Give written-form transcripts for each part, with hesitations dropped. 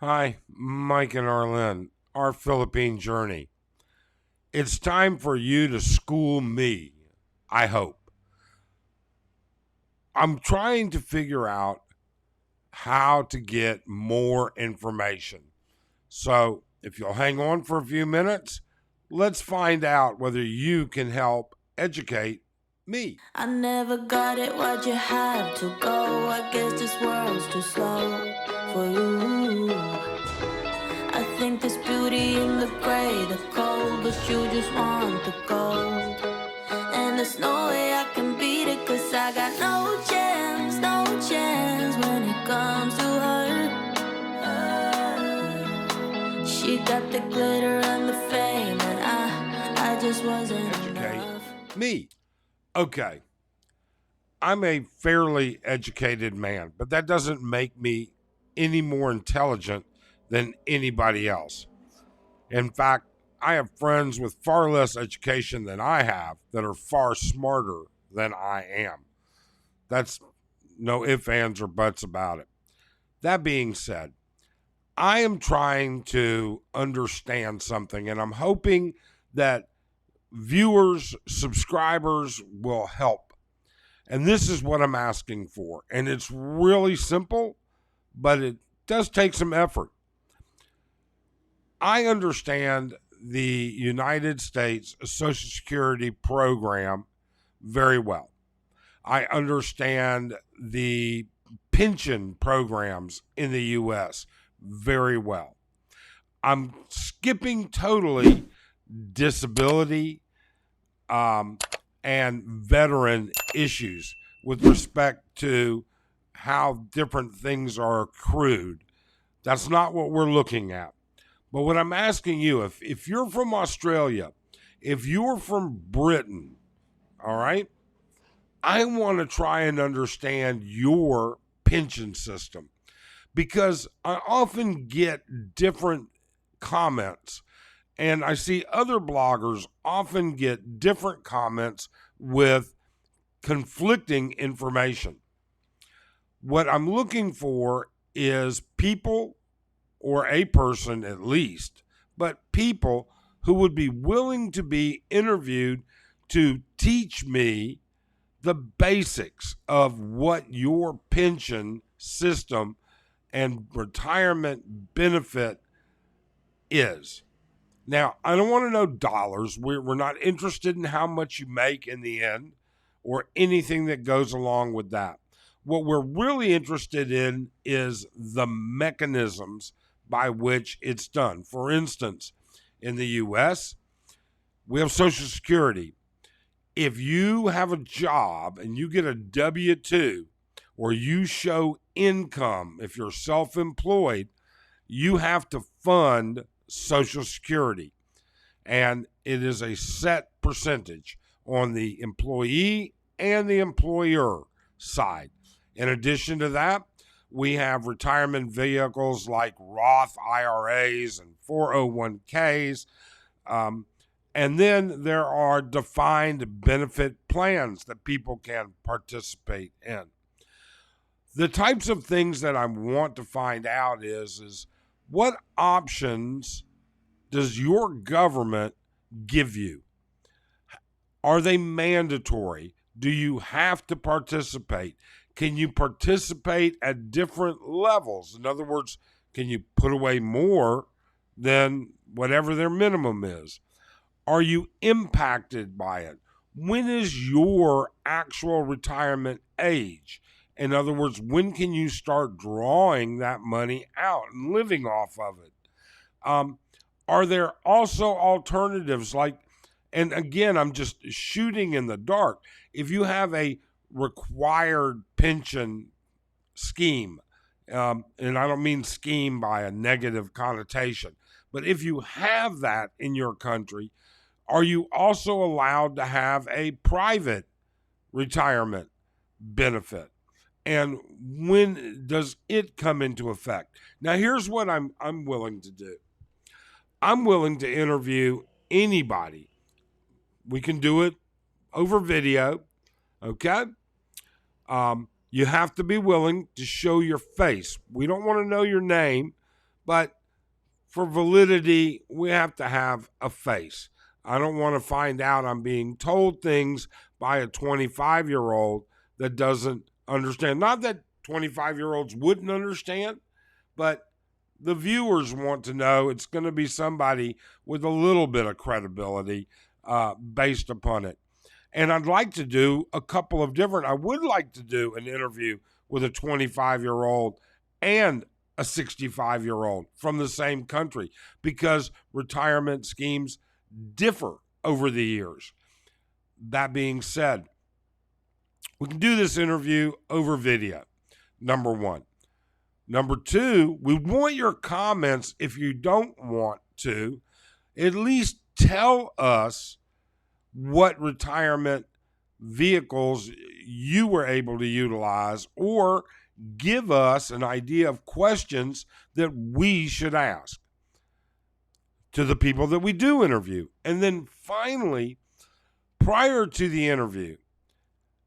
Hi, Mike and Arlen, our Philippine journey. It's time for you to school me, I hope. I'm trying to figure out how to get more information. So, if you'll hang on for a few minutes, let's find out whether you can help educate me. I never got it, why'd you have to go? I guess this world's too slow for you. I think there's beauty in the gray, the cold, but you just want the gold. And there's no way I can beat it, cause I got no chance, no chance when it comes to her. She got the glitter and the fame, and I just wasn't Educate enough. me. Okay, I'm a fairly educated man, but that doesn't make me any more intelligent than anybody else. In fact, I have friends with far less education than I have that are far smarter than I am. That's no ifs, ands, or buts about it. That being said, I am trying to understand something, and I'm hoping that viewers, subscribers will help. And this is what I'm asking for. And it's really simple, but it does take some effort. I understand the United States Social Security program very well. I understand the pension programs in the U.S. very well. I'm skipping totally disability and veteran issues with respect to how different things are accrued. That's not what we're looking at. But what I'm asking you, if you're from Australia, if you're from Britain, all right, I want to try and understand your pension system because I often get different comments and I see other bloggers often get different comments with conflicting information. What I'm looking for is people or a person at least, but people who would be willing to be interviewed to teach me the basics of what your pension system and retirement benefit is. Now, I don't want to know dollars. We're not interested in how much you make in the end or anything that goes along with that. What we're really interested in is the mechanisms by which it's done. For instance, in the US, we have Social Security. If you have a job and you get a W 2 or you show income, if you're self employed, you have to fund Social Security. And it is a set percentage on the employee and the employer side. In addition to that, we have retirement vehicles like Roth IRAs and 401ks. And then there are defined benefit plans that people can participate in. The types of things that I want to find out is what options does your government give you? Are they mandatory? Do you have to participate? Can you participate at different levels? In other words, can you put away more than whatever their minimum is? Are you impacted by it? When is your actual retirement age? In other words, when can you start drawing that money out and living off of it? Are there also alternatives like, and again, I'm just shooting in the dark. If you have a required pension scheme, and I don't mean scheme by a negative connotation, but if you have that in your country, are you also allowed to have a private retirement benefit? And when does it come into effect? Now, here's what I'm willing to do. I'm willing to interview anybody. We can do it over video, okay? You have to be willing to show your face. We don't want to know your name, But for validity, we have to have a face. I don't want to find out I'm being told things by a 25-year-old that doesn't understand. Not that 25-year-olds wouldn't understand, but the viewers want to know it's going to be somebody with a little bit of credibility based upon it. And I'd like to do a couple of different, I would like to do an interview with a 25-year-old and a 65-year-old from the same country, because retirement schemes differ over the years. That being said, we can do this interview over video, number one. Number two, we want your comments. If you don't want to, at least tell us what retirement vehicles you were able to utilize, or give us an idea of questions that we should ask to the people that we do interview. And then finally, prior to the interview,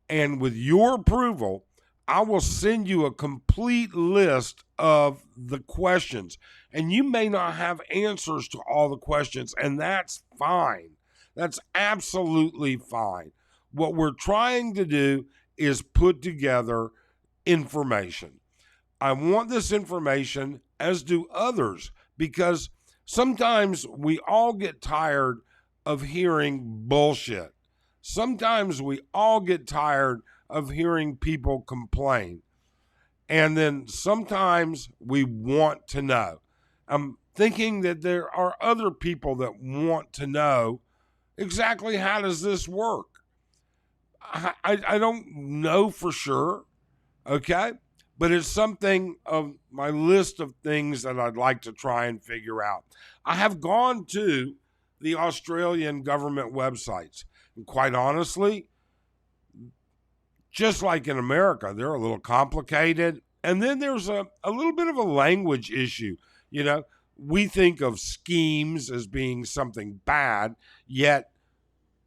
and with your approval, I will send you a complete list of the questions. And you may not have answers to all the questions, and that's fine. That's absolutely fine. What we're trying to do is put together information. I want this information, as do others, because sometimes we all get tired of hearing bullshit. Sometimes we all get tired of hearing people complain. And then sometimes we want to know. I'm thinking that there are other people that want to know exactly how does this work. I don't know for sure, okay? But it's something of my list of things that I'd like to try and figure out. I have gone to the Australian government websites, and quite honestly, just like in America, they're a little complicated. And then there's a little bit of a language issue. You know, we think of schemes as being something bad, yet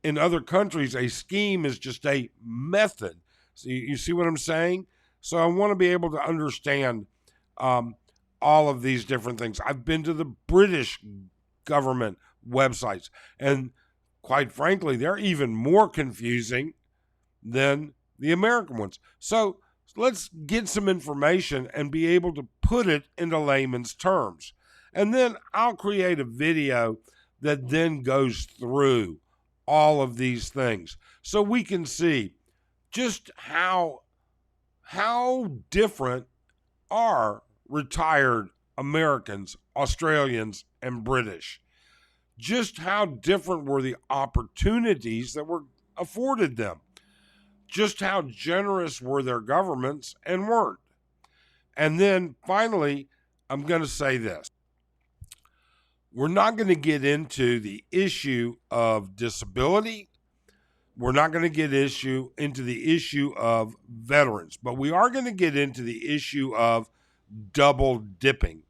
in other countries, a scheme is just a method. So you see what I'm saying? So I want to be able to understand all of these different things. I've been to the British government websites, and quite frankly, they're even more confusing than the American ones. So let's get some information and be able to put it into layman's terms. And then I'll create a video that then goes through all of these things so we can see just how different are retired Americans, Australians, and British. Just how different were the opportunities that were afforded them. Just how generous were their governments and weren't. And then finally, I'm going to say this. We're not going to get into the issue of disability. We're not going to get into the issue of veterans, but we are going to get into the issue of double dipping.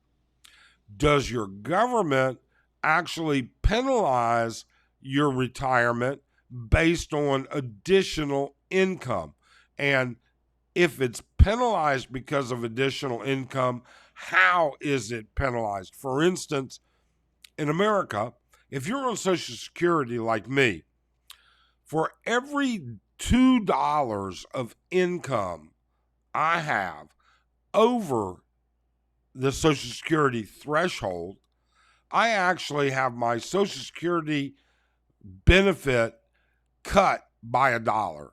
Does your government actually penalize your retirement based on additional income? And if it's penalized because of additional income, how is it penalized? For instance, in America, if you're on Social Security like me, for every $2 of income I have over the Social Security threshold, I actually have my Social Security benefit cut by $1.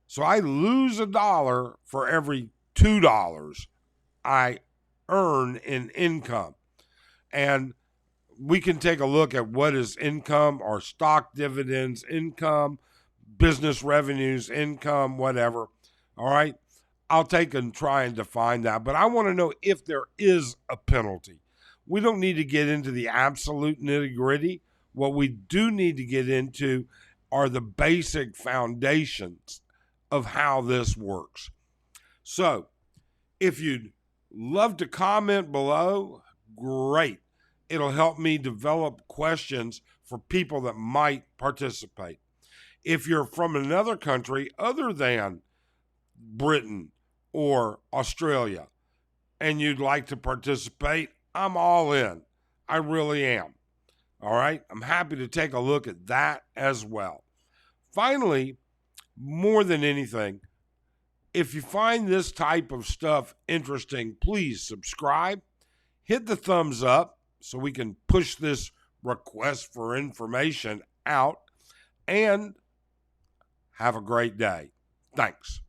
So I lose $1 for every $2 I earn in income. And we can take a look at what is income, or stock dividends income, business revenues income, whatever. All right. I'll take and try and define that. But I want to know if there is a penalty. We don't need to get into the absolute nitty-gritty. What we do need to get into are the basic foundations of how this works. So if you'd love to comment below, great. It'll help me develop questions for people that might participate. If you're from another country other than Britain or Australia and you'd like to participate, I'm all in. I really am. All right. I'm happy to take a look at that as well. Finally, more than anything, if you find this type of stuff interesting, please subscribe, hit the thumbs up so we can push this request for information out, and have a great day. Thanks.